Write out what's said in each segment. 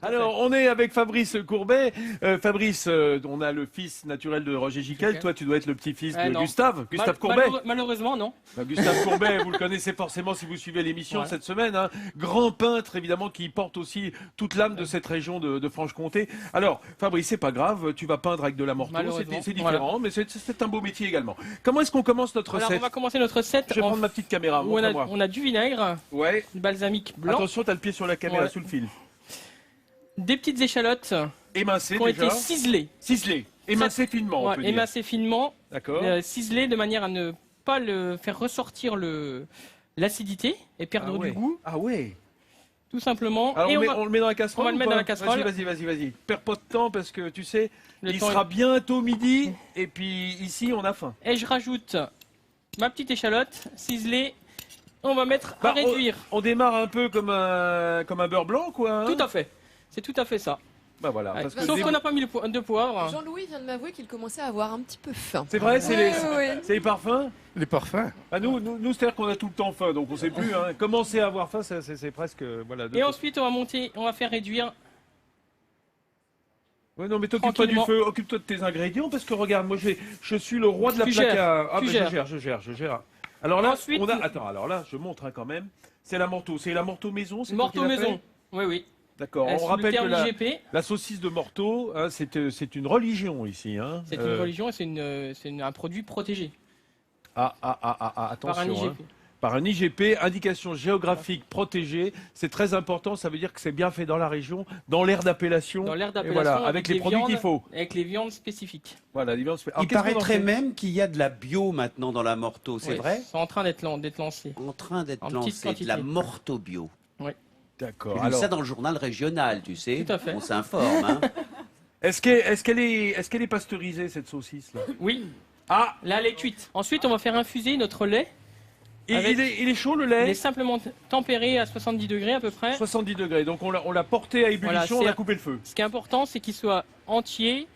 Alors, on est avec Fabrice Courbet. Fabrice, on a le fils naturel de Roger Giquel. Ok. Toi, tu dois être le petit-fils de Non. Gustave Courbet. Malheureusement, non. Bah, Gustave Courbet, vous le connaissez forcément si vous suivez l'émission Ouais. cette semaine. Hein. Grand peintre, évidemment, qui porte aussi toute l'âme de cette région de Franche-Comté. Alors, Fabrice, c'est pas grave, tu vas peindre avec de la morteau. Malheureusement. C'est différent, mais c'est un beau métier également. Comment est-ce qu'on commence notre Alors, on recette? va commencer notre recette. Je vais prendre ma petite caméra, Où montre-moi. on a du vinaigre, Ouais. du balsamique blanc, Attention, t'as le pied sur la caméra, Ouais. sous le fil. des petites échalotes Émincé qui ont déjà. été ciselées. Ciselé. Émincé finement, on Ouais, peut dire. émincées finement, D'accord. ciselées de manière à ne pas faire ressortir l'acidité et perdre Ah ouais. du goût, Ah ouais. tout simplement. Alors et on le met dans la casserole. on va le ou mettre pas dans la casserole. Vas-y. Perds pas de temps parce que tu sais, Le il temps sera bientôt midi et puis ici on a faim. Et je rajoute ma petite échalote ciselée. On va mettre à Bah, réduire. On démarre un peu comme un beurre blanc quoi. Hein. Tout à fait. C'est tout à fait ça. Bah voilà. Ouais. Parce que Sauf qu'on n'a pas mis de poivre. Jean-Louis vient de m'avouer qu'il commençait à avoir un petit peu faim. c'est vrai, c'est Ouais. les parfums. Les parfums. Ah, nous c'est-à-dire qu'on a tout le temps faim, donc on sait plus. Hein. Commencer à avoir faim, c'est presque voilà. Et ensuite, on va faire réduire. Ouais, non, mais t'occupe pas du Tranquillement. feu, occupe-toi de tes ingrédients parce que regarde, moi je suis le roi de la Tu plaque gères, à. Ah, tu bah, gères. je gère. Alors là, Ensuite, alors là, je montre hein, quand même. C'est la Morteau maison, c'est toi Morteau qui l'as fait maison. Oui, oui. D'accord. On Sous le rappelle que terme IGP, la saucisse de Morteau, hein, c'est une religion ici. Hein. c'est une religion et c'est un produit protégé Attention. par un hein. IGP. Par un IGP, indication géographique protégée. C'est très important, ça veut dire que c'est bien fait dans la région, dans l'aire d'appellation. Dans l'aire Et d'appellation, voilà, avec les des produits qu'il viandes- faut. Avec les viandes spécifiques. Voilà, les viandes- Alors, Il qu'est-ce qu'on en paraîtrait fait même qu'il y a de la bio maintenant dans la Morteau, c'est Oui, vrai? C'est en train d'être lancé. En train d'être En petite lancé, de la quantité. Morteau bio. D'accord. J'ai lu Alors, ça dans le journal régional, tu sais. Tout à fait. On s'informe. Hein. est-ce qu'elle est pasteurisée cette saucisse là? Oui, Ah, là elle est cuite. Ensuite, on va faire infuser notre lait. et Avec- il est chaud le Il est lait? simplement tempéré à 70 degrés à peu près. 70 degrés. Donc on l'a porté à ébullition, Voilà, on a c'est- coupé le feu. Ce qui est important, c'est qu'il soit entier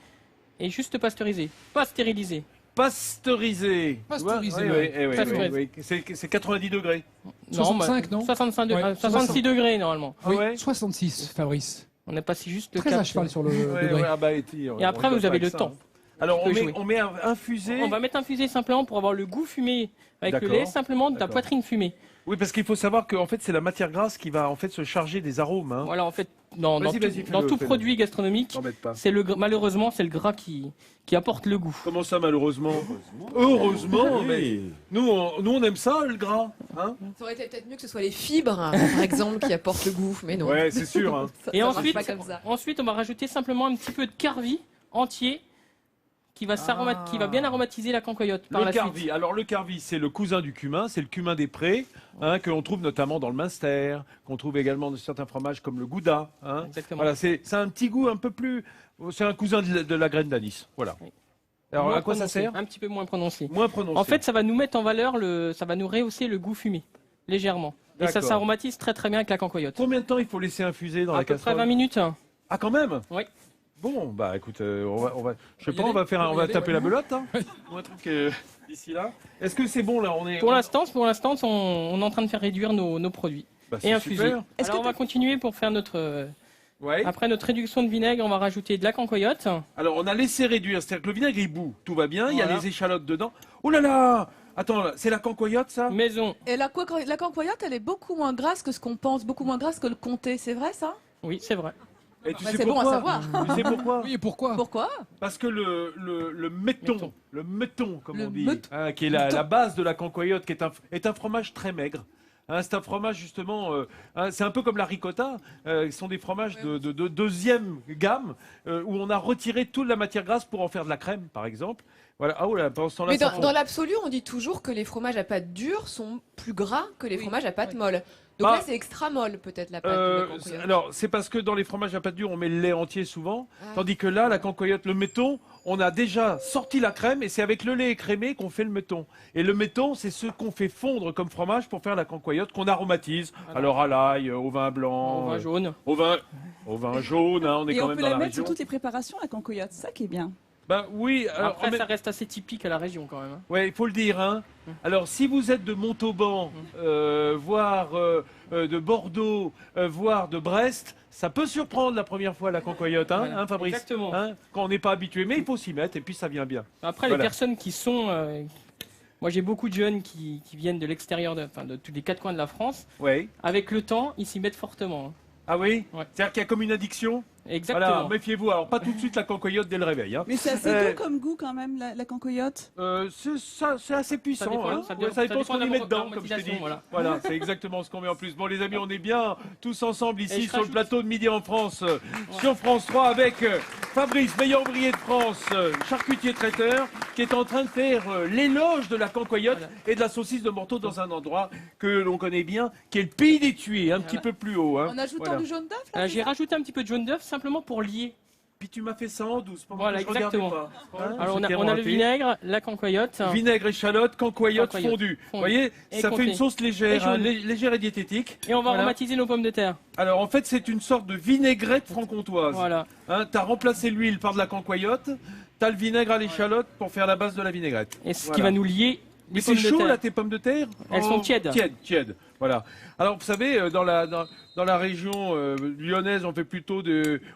et juste pasteurisé, pas stérilisé. Pasteurisé. Pasteurisé, Tu vois? ouais. Oui. Pasteurisé. C'est 90 degrés. 65, non 65 Ouais, 66 degrés normalement. Ah Oui, ouais 66, Fabrice. On est passé juste le Très cap. à cheval sur le Ouais, degré. ouais, ah bah, Et après, vous avez le temps. Alors Tu peux jouer. on met infusé. On va mettre infusé simplement pour avoir le goût fumé avec le D'accord. lait, simplement de la D'accord. poitrine fumée. Oui, parce qu'il faut savoir que en fait c'est la matière grasse qui va en fait se charger des arômes. Hein. Voilà, en fait, dans Vas-y, tout, vas-y, dans fais-le, tout fais-le. produit gastronomique, T'embête pas. malheureusement, c'est le gras qui apporte le goût. Comment ça malheureusement? Heureusement, mais nous on aime ça le gras. Hein Ça aurait été peut-être mieux que ce soit les fibres, hein, par exemple, qui apportent le goût, mais non. ouais, c'est sûr. Hein. Ça- Et ça marche ensuite, pas comme ça. ensuite, on va rajouter simplement un petit peu de carvi entier qui va, qui va bien aromatiser la cancoyote par Le la carvi. suite. Alors le carvi, c'est le cousin du cumin, c'est le cumin des prés, hein, que l'on trouve notamment dans le Munster, qu'on trouve également dans certains fromages comme le gouda. Hein. Exactement. Voilà, c'est un petit goût un peu plus. C'est un cousin de la graine d'anis. Voilà. Oui. Alors Moins à quoi ça prononcé, sert? Un petit peu moins prononcé. Moins prononcé. En fait, ça va nous mettre en valeur, ça va nous rehausser le goût fumé, légèrement. Et ça D'accord. s'aromatise très très bien avec la cancoyote. Combien de temps il faut laisser infuser dans À la peu près casserole? 20 minutes. Ah quand même. Oui. Bon, bah écoute, on va, je sais y pas, aller. on va faire, on y va aller, taper ouais. la belote, hein. Ou un truc d'ici là. Est-ce que c'est bon là? On est. Pour l'instant, on est en train de faire réduire nos produits Bah, et c'est infuser. super. Alors on va continuer pour faire notre. Ouais. Après notre réduction de vinaigre, on va rajouter de la cancoyote. Alors on a laissé réduire, c'est-à-dire que le vinaigre il bout, tout va bien, il y a Voilà. les échalotes dedans. Oh là là! Attends, là, c'est la cancoyote ça? Maison. Et la cancoyote, elle est beaucoup moins grasse que ce qu'on pense, beaucoup moins grasse que le comté, c'est vrai ça? Oui, c'est vrai. Et tu Bah, sais c'est bon à pourquoi? savoir. Tu sais pourquoi? Oui, et pourquoi? Pourquoi? Parce que le méton, le méton comme Le on dit, meuton. hein, qui est la base de la cancoyote, qui est un fromage très maigre. Hein, c'est un fromage justement, hein, c'est un peu comme la ricotta, ce sont des fromages de deuxième gamme où on a retiré toute la matière grasse pour en faire de la crème par exemple. Voilà. Ah, oh là, pendant ce temps-là, Mais ça dans, fond. dans l'absolu, on dit toujours que les fromages à pâte dure sont plus gras que les fromages à pâte molle. Donc Bah, là, c'est extra molle peut-être la pâte de la cancoyote. alors, c'est parce que dans les fromages à pâte dure, on met le lait entier souvent, Ah. tandis que là, la cancoyote, le méton, on a déjà sorti la crème et c'est avec le lait écrémé qu'on fait le méton. Et le méton, c'est ce qu'on fait fondre comme fromage pour faire la cancoyote qu'on aromatise. Alors à l'ail, au vin blanc, Au vin jaune. au vin jaune, hein, on est Et quand on même peut dans la la mettre région. sur toutes les préparations, la cancoyote, c'est ça qui est bien. Bah oui, alors, Après, ça reste assez typique à la région quand même. ouais, il faut le dire. Hein. Alors, si vous êtes de Montauban, voire de Bordeaux, voire de Brest, ça peut surprendre la première fois la cancoyote, hein, Voilà, hein, Fabrice, exactement. hein, quand on n'est pas habitué. Mais il faut s'y mettre et puis ça vient bien. Après, Voilà. les personnes qui sont... moi, j'ai beaucoup de jeunes qui viennent de l'extérieur, de tous les quatre coins de la France. Ouais. Avec le temps, ils s'y mettent fortement. Hein. Ah oui. Ouais. C'est-à-dire qu'il y a comme une addiction. Exactement. Voilà, méfiez-vous. Alors, pas tout de suite la cancoyote dès le réveil. Hein. Mais c'est assez doux comme goût quand même, la cancoyote. C'est assez puissant. dépend- hein. ça Ouais, ça dépend ce qu'on de y la met dedans, comme je t'ai l'aromatisation, dit. voilà. C'est exactement ce qu'on met en plus. Bon, les amis, on est bien tous ensemble Et ici je sur le rajoute- plateau de Midi en France, sur France 3, avec Fabrice, meilleur ouvrier de France, charcutier traiteur, qui est en train de faire l'éloge de la cancoyote et de la saucisse de Morteau dans un endroit que l'on connaît bien, qui est le pays des Tués, un petit peu plus haut. Hein. En ajoutant Voilà. du jaune d'œuf là, J'ai rajouté un petit peu de jaune d'œuf simplement pour lier. Puis tu m'as fait ça en douce. pendant Voilà, que je regardais exactement. pas. Hein, Alors j'étais on a le raté. vinaigre, la cancoyote. Vinaigre, échalote, cancoyote Cancoyote fondue. Vous fondue. voyez, Et ça fait comté. une sauce légère, Et jaune. légère et diététique. Et on va Voilà. aromatiser nos pommes de terre. Alors en fait, c'est une sorte de vinaigrette franc-comtoise. Voilà. Hein, t'as remplacé l'huile par de la cancoyote, t'as le vinaigre à l'échalote pour faire la base de la vinaigrette. Et ce qui Voilà. va nous lier Mais les c'est pommes de chaud terre. là tes pommes de terre. Elles sont tièdes. Tièdes. Voilà. Alors vous savez, dans la région lyonnaise, on fait plutôt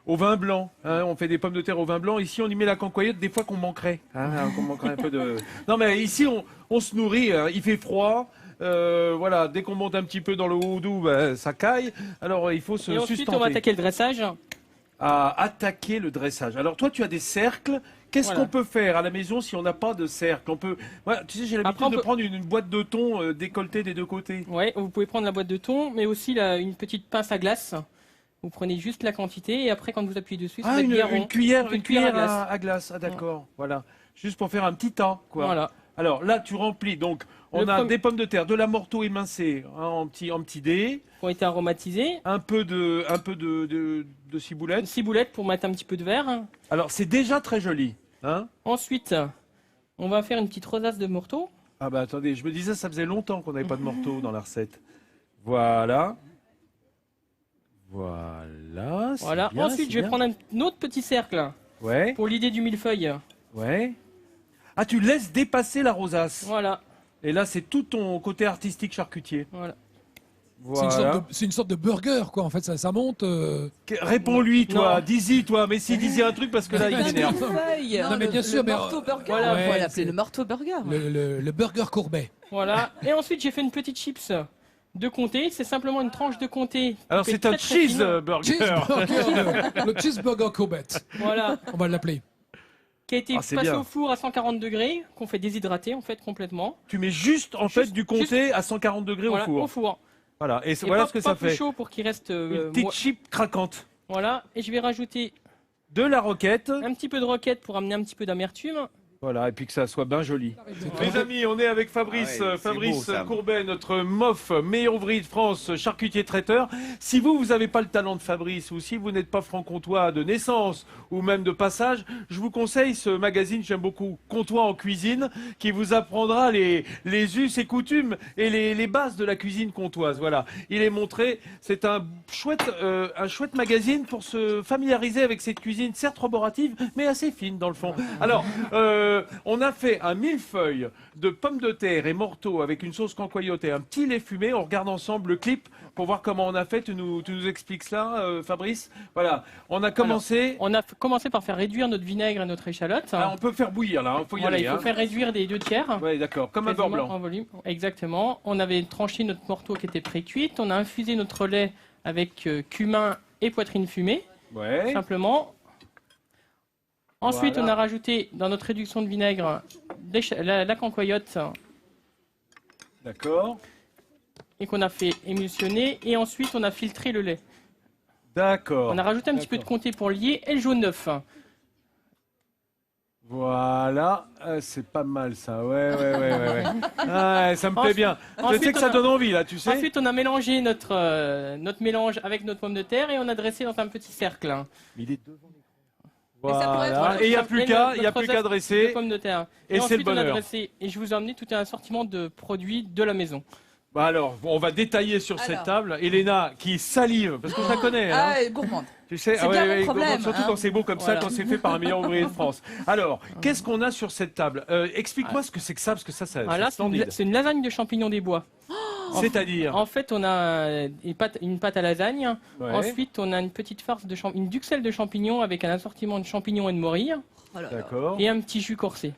au vin blanc. Hein, on fait des pommes de terre au vin blanc. Ici, on y met la cancoyote des fois qu'on manquerait. Hein, qu'on manquerait un peu de. Non mais ici, on se nourrit. Hein, il fait froid. Voilà, dès qu'on monte un petit peu dans le houdou, bah, ça caille. Alors il faut se Et ensuite, sustenter. on va attaquer le dressage. À attaquer le dressage. Alors toi, tu as des cercles. Qu'est-ce Voilà. qu'on peut faire à la maison si on n'a pas de cercle? On peut. Voilà, tu sais, j'ai l'habitude Après, on de peut- prendre une boîte de thon décolletée des deux côtés. Ouais, vous pouvez prendre la boîte de thon, mais aussi une petite pince à glace. Vous prenez juste la quantité et après, quand vous appuyez dessus, ça va être Une, bien rond. une cuillère, Une cuillère à glace. Ah d'accord. Voilà. Juste pour faire un petit tas, quoi. Voilà. Alors là, tu remplis. Donc, on Le a premier- des pommes de terre, de la Morteau émincée hein, en petit dés, Qui ont été aromatisés. un peu de ciboulette. Une ciboulette pour mettre un petit peu de verre. Alors, c'est déjà très joli. Hein. Ensuite, on va faire une petite rosace de morteau. Ah bah attendez, je me disais ça faisait longtemps qu'on n'avait pas de morteau dans la recette. Voilà. Voilà. c'est Voilà. bien, Ensuite, c'est je vais bien. prendre un autre petit cercle Ouais, pour l'idée du millefeuille. ouais. Ah, tu laisses dépasser la rosace. Voilà. Et là, c'est tout ton côté artistique charcutier. Voilà. Voilà. C'est une sorte de burger, quoi. En fait, ça monte. Réponds-lui, toi. Non. Dis-y, toi. Mais si, dis-y un truc parce que là, il Un m'énerve. millefeuille. Non, mais bien sûr, mais, Marteau burger. voilà, on va ouais, l'appeler c'est- le marteau burger. Le burger courbet. Voilà. Et ensuite, j'ai fait une petite chips de comté. C'est simplement une tranche de comté. Alors, coupée c'est un très, très fine. cheeseburger. Le cheeseburger courbet. Voilà. On va l'appeler. Qui a été Ah, c'est passé bien. au four à 140 degrés, qu'on fait déshydrater en fait complètement. Tu mets juste, en fait, du comté à 140 degrés Voilà, au four. Voilà. Et Et voilà pas- ce que pas ça plus fait. chaud pour qu'il reste. Une petite chip craquante. Voilà. Et je vais rajouter De la roquette. un petit peu de roquette pour amener un petit peu d'amertume. Voilà, et puis que ça soit bien joli. très Les amis, on est avec Fabrice, Ah ouais, c'est beau, ça. Courbet, notre MOF, meilleur ouvrier de France, charcutier traiteur. Si vous n'avez pas le talent de Fabrice, ou si vous n'êtes pas franc-comtois de naissance, ou même de passage, je vous conseille ce magazine, j'aime beaucoup, Comtois en cuisine, qui vous apprendra les us et coutumes et les bases de la cuisine comtoise. Voilà, il est montré, c'est un chouette magazine pour se familiariser avec cette cuisine, certes roborative, mais assez fine dans le fond. Alors, on a fait un millefeuille de pommes de terre et morteau avec une sauce cancoyote et un petit lait fumé. On regarde ensemble le clip pour voir comment on a fait. Tu nous expliques cela, Fabrice? Voilà, on a commencé. On a commencé par faire réduire notre vinaigre et notre échalote. Ah, on peut faire bouillir là, il faut y Voilà, aller. il faut hein. faire réduire des 2/3. Ouais, d'accord, comme un beurre Quasiment blanc. en volume. Exactement. On avait tranché notre morteau qui était pré-cuite. On a infusé notre lait avec cumin et poitrine fumée, Ouais. simplement. Ensuite, Voilà. on a rajouté dans notre réduction de vinaigre la cancoyote D'accord. et qu'on a fait émulsionner. Et ensuite, on a filtré le lait. D'accord. On a rajouté un petit peu de comté pour lier et le jaune d'œuf. Voilà, c'est pas mal ça. Ouais. Ah, ça me plaît bien. Je ensuite, sais que on ça a- donne envie là, tu sais. Ensuite, on a mélangé notre mélange avec notre pomme de terre et on a dressé dans un petit cercle. Il est devant Et ça pourrait être- Voilà. Et il n'y a plus qu'à De dresser. pommes de terre. Et c'est le ensuite, on a bonheur. dressé, et je vous ai emmené tout un assortiment de produits de la maison. Bah alors, on va détailler sur cette Alors. table. Elena, qui salive, parce que je la connais. Hein. Ah, gourmande. Tu sais, c'est bien mon problème, surtout hein. quand c'est beau comme ça, Voilà. quand c'est fait par un meilleur ouvrier de France. Alors, qu'est-ce qu'on a sur cette table? Explique-moi ce que c'est que ça, parce que ça Voilà, c'est splendide. c'est une lasagne de champignons des bois. C'est-à-dire, En fait, on a une pâte à lasagne. Ouais. Ensuite, on a une petite farce une duxelle de champignons avec un assortiment de champignons et de morilles Oh là là. D'accord, et un petit jus corsé.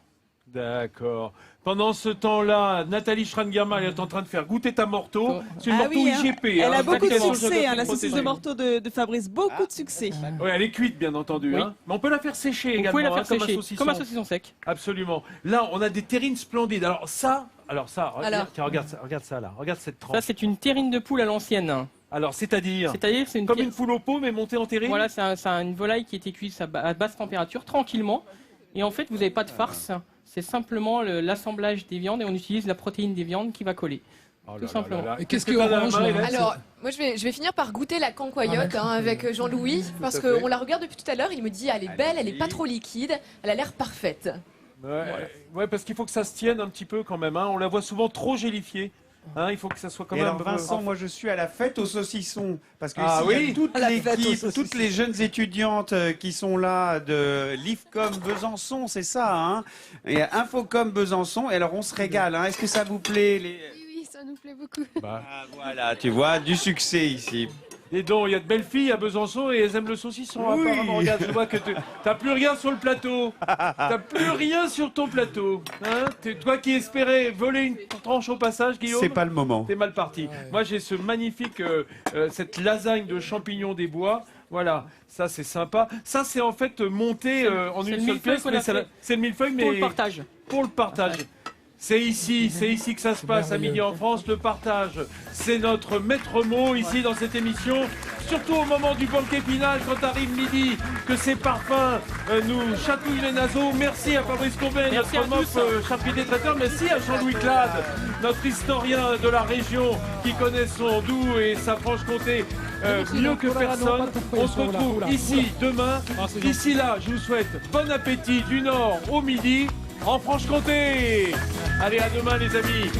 d'accord. Pendant ce temps-là, Nathalie Schrangerman est en train de faire goûter ta morteau. C'est une Ah morteau oui, hein. IGP. Elle a beaucoup de Application succès, géographique la saucisse de protégée. morteau de Fabrice, beaucoup de succès. Ouais, elle est cuite, bien entendu. Oui. Hein. Mais on peut la faire sécher Vous également, pouvez la faire comme un sécher saucisson. comme un saucisson sec. Absolument. Là, on a des terrines splendides. Alors ça, Alors. tiens, regarde ça là. Regarde cette tranche. Ça, c'est une terrine de poule à l'ancienne. Alors, c'est-à-dire C'est-à-dire, c'est une comme une foule au pot, mais montée en terrine. Voilà, c'est une volaille qui a été cuite à basse température, tranquillement. Et en fait, vous n'avez pas de farce. C'est simplement l'assemblage des viandes et on utilise la protéine des viandes qui va coller. Oh là tout là simplement. là là. Et qu'est-ce que qui est t'as dans la orange, main, là Hélène Alors, moi, je vais finir par goûter la cancoyote avec Jean-Louis, parce à fait. qu'on la regarde depuis tout à l'heure. Il me dit, elle est belle, elle est pas trop liquide, elle a l'air parfaite. Ouais, parce qu'il faut que ça se tienne un petit peu quand même. Hein. On la voit souvent trop gélifiée. Hein, il faut que ça soit quand Et même. alors Vincent, moi je suis à la fête aux saucissons parce que Ah ici, il y oui a toute À la fête aux l'équipe, saucissons. toutes les jeunes étudiantes qui sont là de l'IFCOM Besançon, c'est ça, hein, et Infocom Besançon. Et alors on se régale. Hein. Est-ce que ça vous plaît Oui, ça nous plaît beaucoup. Bah. Ah, voilà, tu vois, du succès ici. Et donc, il y a de belles filles à Besançon et elles aiment le saucisson. Oui. Apparemment, regarde, je vois que t'as plus rien sur le plateau. T'as plus rien sur ton plateau. Hein. Toi qui espérais voler une tranche au passage, Guillaume. C'est pas le moment. T'es mal parti. Moi, j'ai ce magnifique, cette lasagne de champignons des bois. Voilà, ça c'est sympa. Ça c'est en fait monté en c'est une le seule millefeuille pièce, qu'on mais a fait c'est le millefeuille, mais Pour le partage. pour le partage. C'est ici que ça se passe à merveilleux. Midi en France, le partage. C'est notre maître mot ici dans cette émission. Surtout au moment du banquet final, quand arrive midi, que ces parfums nous chatouillent les naseaux. Merci à Fabrice Courbet, Merci notre à mof tous. charcutier traiteur. Merci à Jean-Louis Clade, notre historien de la région qui connaît son Doubs et sa Franche-Comté mieux que personne. On se retrouve ici demain. D'ici là, je vous souhaite bon appétit du nord au midi en Franche-Comté. Allez, à demain les amis.